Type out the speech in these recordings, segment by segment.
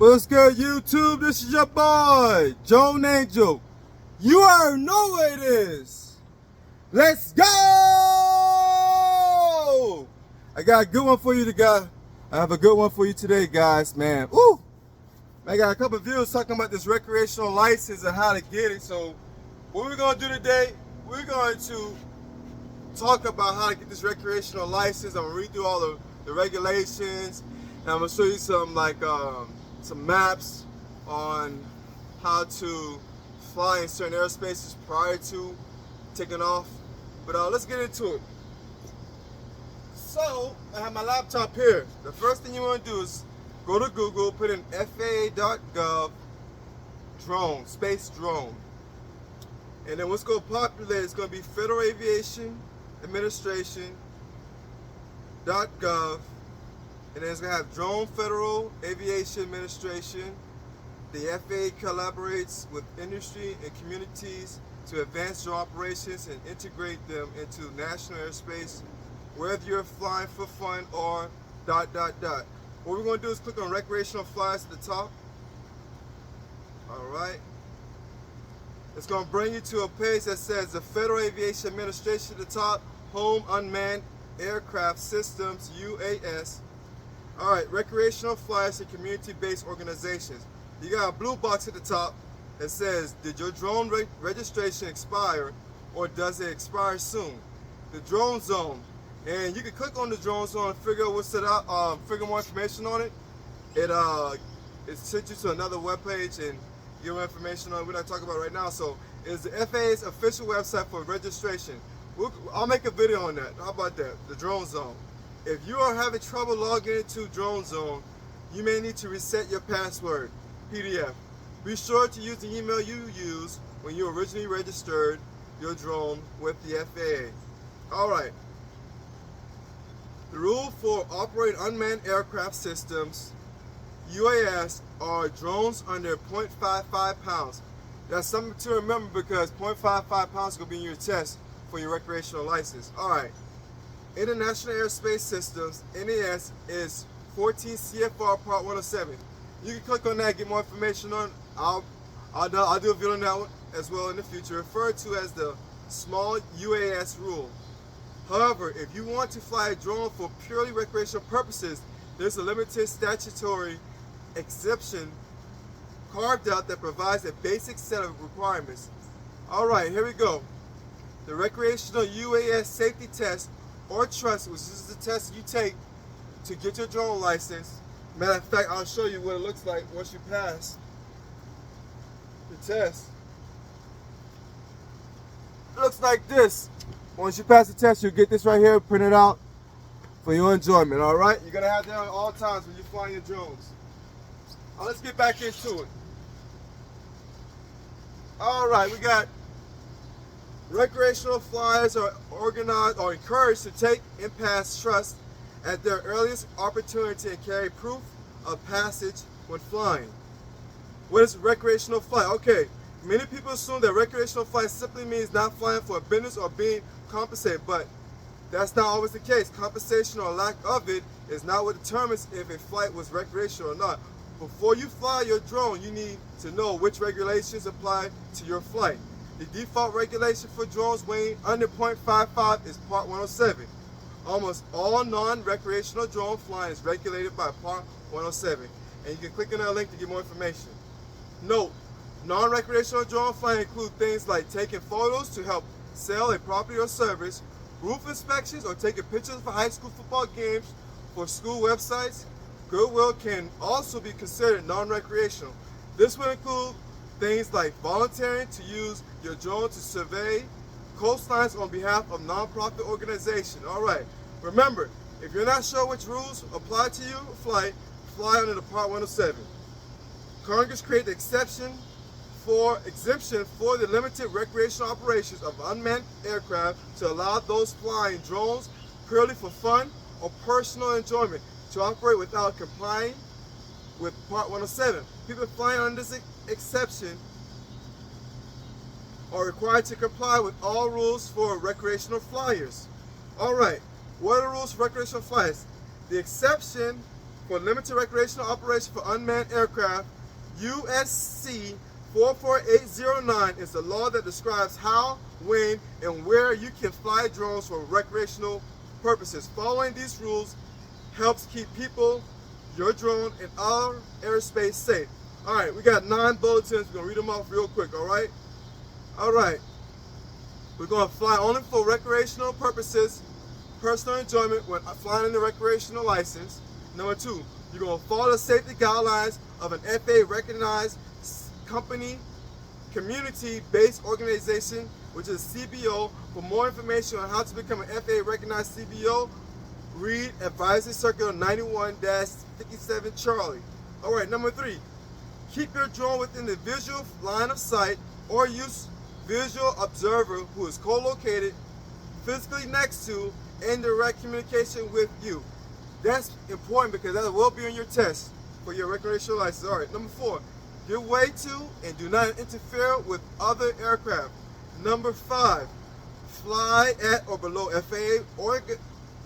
What's good, YouTube? This is your boy, Joan Angel. You already know what it is. Let's go! I got a good one for you today. I have a good one for you today, guys, man. Ooh! I got a couple of videos talking about this recreational license and how to get it. So, what we're going to do today, we're going to talk about how to get this recreational license. I'm going to read through all the regulations. And I'm going to show you some maps on how to fly in certain airspaces prior to taking off. But let's get into it. So, I have my laptop here. The first thing you want to do is go to Google, put in FAA.gov drone, space drone. And then what's going to populate is going to be Federal Aviation Administration.gov. And then it's going to have Drone Federal Aviation Administration. The FAA collaborates with industry and communities to advance drone operations and integrate them into national airspace, whether you're flying for fun or ... What we're going to do is click on recreational flights at the top. Alright. It's going to bring you to a page that says the Federal Aviation Administration at the top, Home Unmanned Aircraft Systems, UAS. Alright, recreational flyers and community-based organizations. You got a blue box at the top that says, did your drone registration expire or does it expire soon? The drone zone. And you can click on the drone zone and figure out what's it out, figure more information on it. It sent you to another webpage and give more information on it. We're not talking about it right now. So it's the FAA's official website for registration. I'll make a video on that. How about that? The drone zone. If you are having trouble logging into Drone Zone, you may need to reset your password, PDF. Be sure to use the email you used when you originally registered your drone with the FAA. Alright. The rule for operating unmanned aircraft systems, UAS, are drones under 0.55 pounds. That's something to remember because 0.55 pounds is going to be in your test for your recreational license. Alright. International Airspace Systems, NAS, is 14 CFR Part 107. You can click on that, get more information on it. I'll do a video on that one as well in the future, referred to as the small UAS rule. However, if you want to fly a drone for purely recreational purposes, there's a limited statutory exception carved out that provides a basic set of requirements. Alright, here we go. The Recreational UAS Safety Test or trust, which is the test you take to get your drone license. Matter of fact, I'll show you what it looks like once you pass the test. It looks like this. Once you pass the test, you'll get this right here, print it out for your enjoyment, alright? You're going to have that at all times when you're flying your drones. Now let's get back into it. Alright, we got recreational flyers are organized or encouraged to take and pass trust at their earliest opportunity and carry proof of passage when flying. What is recreational flight? Okay, many people assume that recreational flight simply means not flying for a business or being compensated, but that's not always the case. Compensation or lack of it is not what determines if a flight was recreational or not. Before you fly your drone, you need to know which regulations apply to your flight. The default regulation for drones weighing under 0.55 is Part 107. Almost all non-recreational drone flying is regulated by Part 107. And you can click on that link to get more information. Note, non-recreational drone flying include things like taking photos to help sell a property or service, roof inspections, or taking pictures for high school football games for school websites. Goodwill can also be considered non-recreational. This will include things like volunteering to use your drone to survey coastlines on behalf of non-profit organizations. Alright, remember, if you're not sure which rules apply to you, fly under the Part 107. Congress created exemption for the limited recreational operations of unmanned aircraft to allow those flying drones purely for fun or personal enjoyment to operate without complying with Part 107. People flying under this exception are required to comply with all rules for recreational flyers. Alright, what are the rules for recreational flyers? The exception for limited recreational operation for unmanned aircraft, USC 44809 is the law that describes how, when, and where you can fly drones for recreational purposes. Following these rules helps keep people, your drone, and our airspace safe. All right, we got 9 bulletins. We're going to read them off real quick, all right? All right. We're going to fly only for recreational purposes, personal enjoyment when flying in the recreational license. Number 2, you're going to follow the safety guidelines of an FAA-recognized company, community-based organization, which is CBO. For more information on how to become an FAA-recognized CBO, read Advisory Circular 91-57 Charlie. All right, number 3, keep your drone within the visual line of sight or use visual observer who is co-located physically next to in direct communication with you. That's important because that will be on your test for your recreational license. All right, number 4, give way to and do not interfere with other aircraft. Number 5, fly at or below FAA or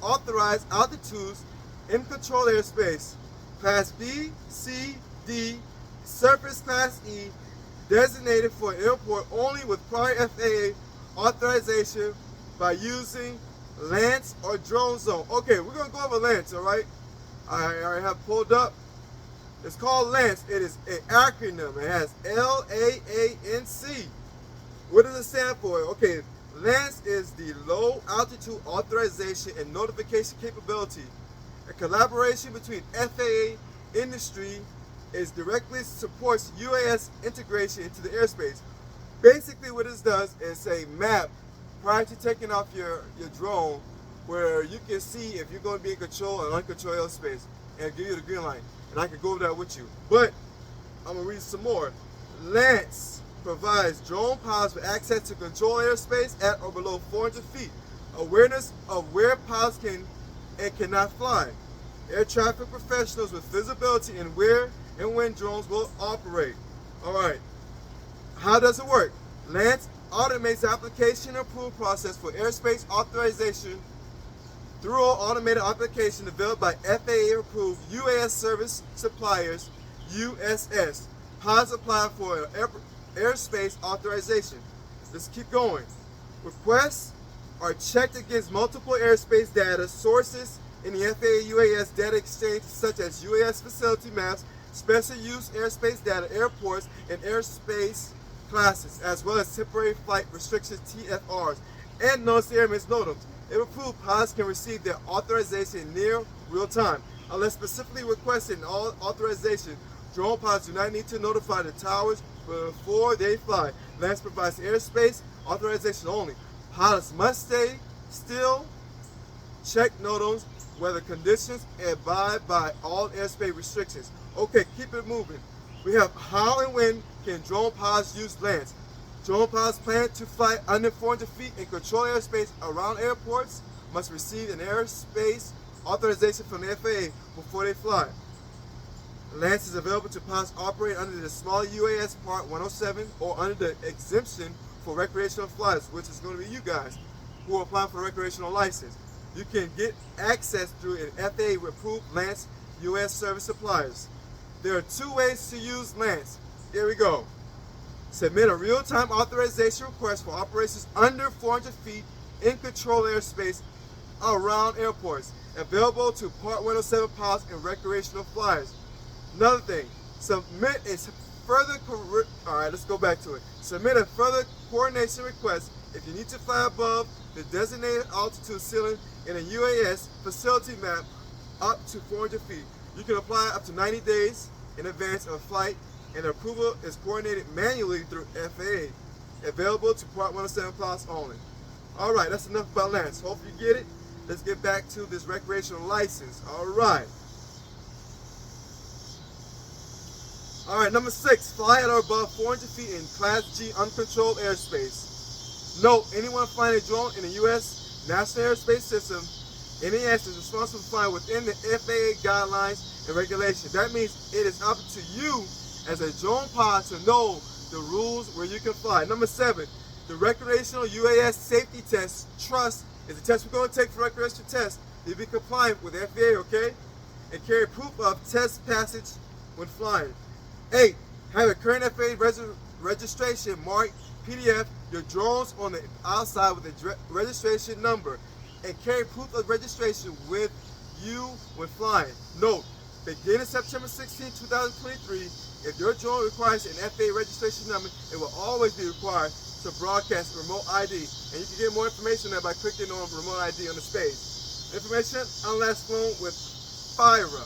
authorized altitudes in controlled airspace. Class B, C, D, Surface Class E, designated for an airport only with prior FAA authorization by using Lance or Drone Zone. Okay, we're going to go over Lance, all right? I have pulled up. It's called Lance. It is an acronym. It has LAANC. What does it stand for? Okay, Lance is the Low Altitude Authorization and Notification Capability. A collaboration between FAA industry is directly supports UAS integration into the airspace. Basically what this does is a map prior to taking off your drone where you can see if you're going to be in control and uncontrolled airspace and give you the green light. And I can go over that with you. But I'm going to read some more. Lance provides drone pilots with access to control airspace at or below 400 feet. Awareness of where pilots can and cannot fly. Air traffic professionals with visibility in where and when drones will operate. All right. How does it work? Lance automates the application and approval process for airspace authorization through an automated application developed by FAA-approved UAS service suppliers, USS. Pilots apply for airspace authorization. Let's keep going. Requests are checked against multiple airspace data sources in the FAA UAS data exchange, such as UAS facility maps, special use airspace data, airports, and airspace classes, as well as temporary flight restrictions, TFRs, and notice airmen's NOTAMs. If approved, pilots can receive their authorization in near real time. Unless specifically requested in all authorization, drone pilots do not need to notify the towers before they fly. Lance provides airspace authorization only. Pilots must stay still, check NOTAMs, weather conditions, and abide by all airspace restrictions. Okay, keep it moving. We have how and when can drone pilots use Lance. Drone pilots plan to fly under 400 feet in controlled airspace around airports must receive an airspace authorization from the FAA before they fly. Lance is available to pilots operating under the small UAS Part 107 or under the exemption for recreational flyers, which is going to be you guys who are applying for a recreational license. You can get access through an FAA-approved Lance UAS service suppliers. There are 2 ways to use Lance. Here we go. Submit a real-time authorization request for operations under 400 feet in controlled airspace around airports, available to Part 107 pilots and recreational flyers. Another thing, submit a further coordination request if you need to fly above the designated altitude ceiling in a UAS facility map up to 400 feet. You can apply up to 90 days in advance of a flight, and approval is coordinated manually through FAA. Available to Part 107 pilots only. All right, that's enough about Lance. Hope you get it. Let's get back to this recreational license. All right. All right, number 6, fly at or above 400 feet in Class G uncontrolled airspace. Note, anyone flying a drone in the U.S. National Airspace System, NAS, is responsible for flying within the FAA guidelines and regulations. That means it is up to you as a drone pilot to know the rules where you can fly. Number 7, the Recreational UAS Safety Test, TRUST, is the test we're going to take for recreational test to be compliant with FAA, okay? and carry proof of test passage when flying. 8. Have a current FAA registration marked PDF your drones on the outside with a registration number, and carry proof of registration with you when flying. Note, beginning September 16, 2023, if your drone requires an FAA registration number, it will always be required to broadcast remote ID. And you can get more information on that by clicking on remote ID on this page. Information on last phone with FIRA.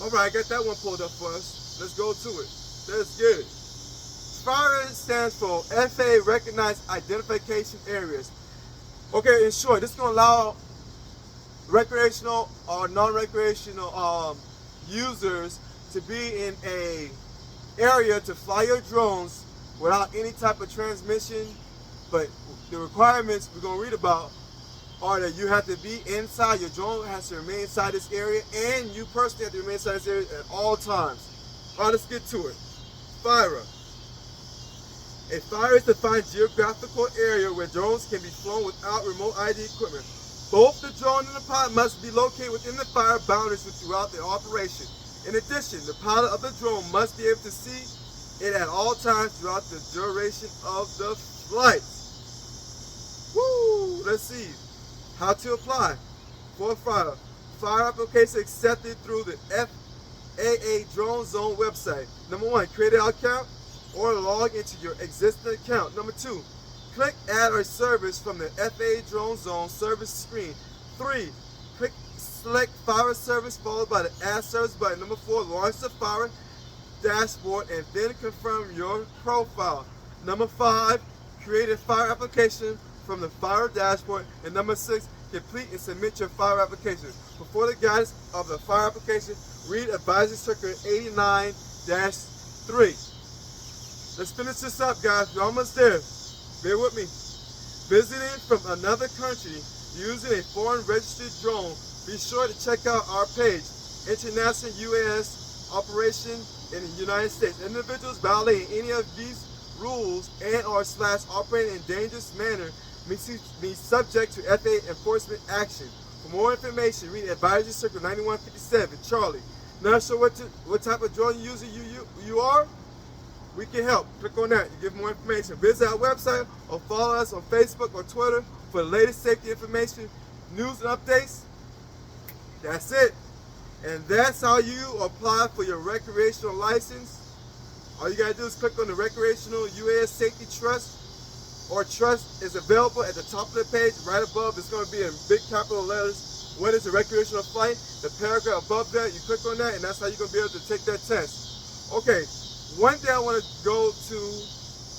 Alright, I got that one pulled up for us. Let's go to it. Let's get it. FIRA stands for FAA Recognized Identification Areas. Okay, in short, this is going to allow recreational or non-recreational users to be in a area to fly your drones without any type of transmission. But the requirements we're going to read about are that you have to be inside, your drone has to remain inside this area, and you personally have to remain inside this area at all times. Alright, let's get to it. FIRA. A FIRA is a defined geographical area where drones can be flown without remote ID equipment. Both the drone and the pilot must be located within the FIRA boundaries throughout the operation. In addition, the pilot of the drone must be able to see it at all times throughout the duration of the flight. Woo! Let's see. How to apply for FIRA. FIRA application accepted through the FAA Drone Zone website. Number 1, create an account or log into your existing account. Number 2, click Add a Service from the FAA Drone Zone service screen. 3, select FIRA service followed by the Add Service button. Number 4, launch the FIRA dashboard and then confirm your profile. Number 5, create a FIRA application from the FIRA dashboard. And number 6, complete and submit your FIRA application. Before the guidance of the FIRA application, read Advisory Circular 89-3. Let's finish this up, guys. We're almost there. Bear with me. Visiting from another country using a foreign registered drone, be sure to check out our page, International UAS Operation in the United States. Individuals violating any of these rules and or / operating in dangerous manner may be subject to FAA enforcement action. For more information, read Advisory Circular 9157. Charlie. Not sure what type of drone user you are? We can help. Click on that to give more information. Visit our website or follow us on Facebook or Twitter for the latest safety information, news and updates. That's it. And that's how you apply for your recreational license. All you gotta do is click on the Recreational UAS Safety Trust, or Trust is available at the top of the page. Right above, it's gonna be in big capital letters. What is a recreational flight? The paragraph above that, you click on that, and that's how you're gonna be able to take that test. Okay, one thing I want to go to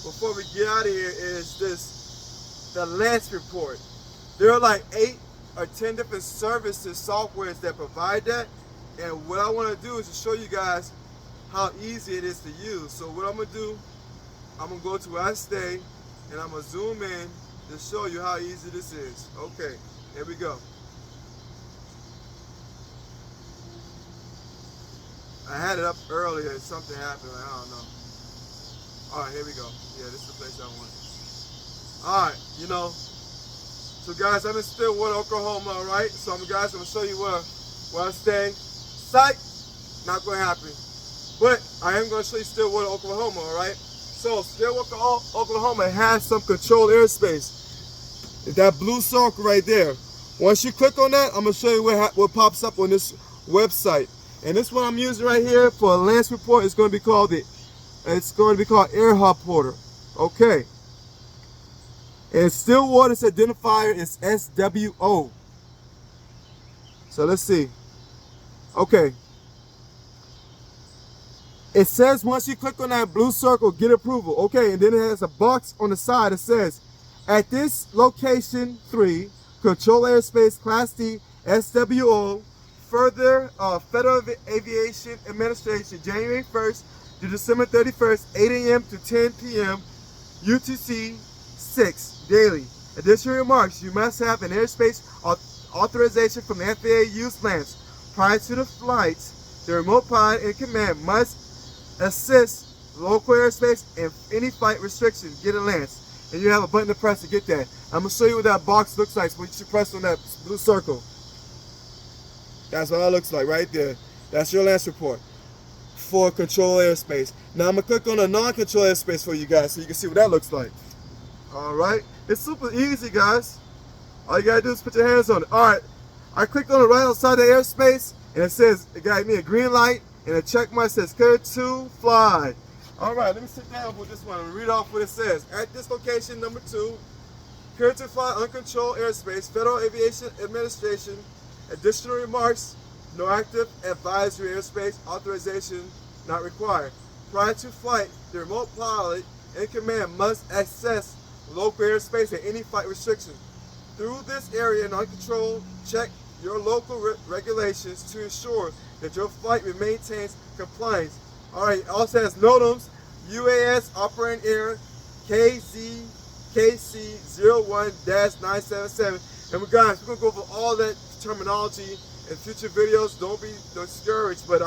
before we get out of here is the Lance report. There are like 8 or 10 different services, softwares that provide that. And what I want to do is to show you guys how easy it is to use. So what I'm going to do, I'm going to go to where I stay, and I'm going to zoom in to show you how easy this is. Okay, here we go. I had it up earlier and something happened, I don't know. Alright, here we go. Yeah, this is the place I want. Alright, you know. So guys, I'm in Stillwater, Oklahoma, alright? So guys, I'm going to show you where I stay. Psych! Not going to happen. But I am going to show you Stillwater, Oklahoma, alright? So Stillwater, Oklahoma has some controlled airspace. That blue circle right there. Once you click on that, I'm going to show you what pops up on this website. And this one I'm using right here for a Lance report is going to be called Air Hub Porter. Okay. And Stillwater's identifier is SWO. So let's see. Okay. It says once you click on that blue circle, get approval. Okay, and then it has a box on the side that says, at this location 3, control airspace Class D, SWO, further Federal Aviation Administration, January 1st to December 31st, 8 a.m. to 10 p.m. UTC 6 daily. Additional remarks, you must have an airspace authorization from the FAA use Lance. Prior to the flights, the remote pilot in command must assist local airspace and any flight restrictions. Get a Lance. And you have a button to press to get that. I'm going to show you what that box looks like when you press on that blue circle. That's what it looks like right there. That's your lance report for control airspace. Now I'm gonna click on a non-control airspace for you guys so you can see what that looks like. All right, it's super easy, guys. All you gotta do is put your hands on it. All right, I clicked on it right outside the airspace, and it says, it got me a green light, and a check mark says clear to fly. All right, let me sit down with this one and read off what it says. At this location, number 2, clear to fly uncontrolled airspace, Federal Aviation Administration. Additional remarks, no active advisory airspace, authorization not required. Prior to flight, the remote pilot in command must access local airspace and any flight restrictions. Through this area in uncontrolled, check your local regulations to ensure that your flight maintains compliance. All right, it also has NOTAMs, UAS operating air KC01-977. And guys, we're gonna go over all that terminology in future videos. Don't be discouraged, but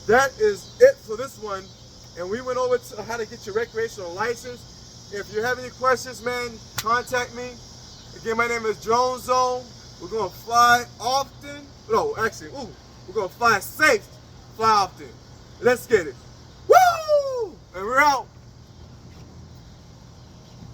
that is it for this one. And we went over to how to get your recreational license. If you have any questions, man, contact me. Again, my name is Drone Zone. We're gonna fly often. No, actually, we're gonna fly safe, fly often. Let's get it. Woo! And we're out.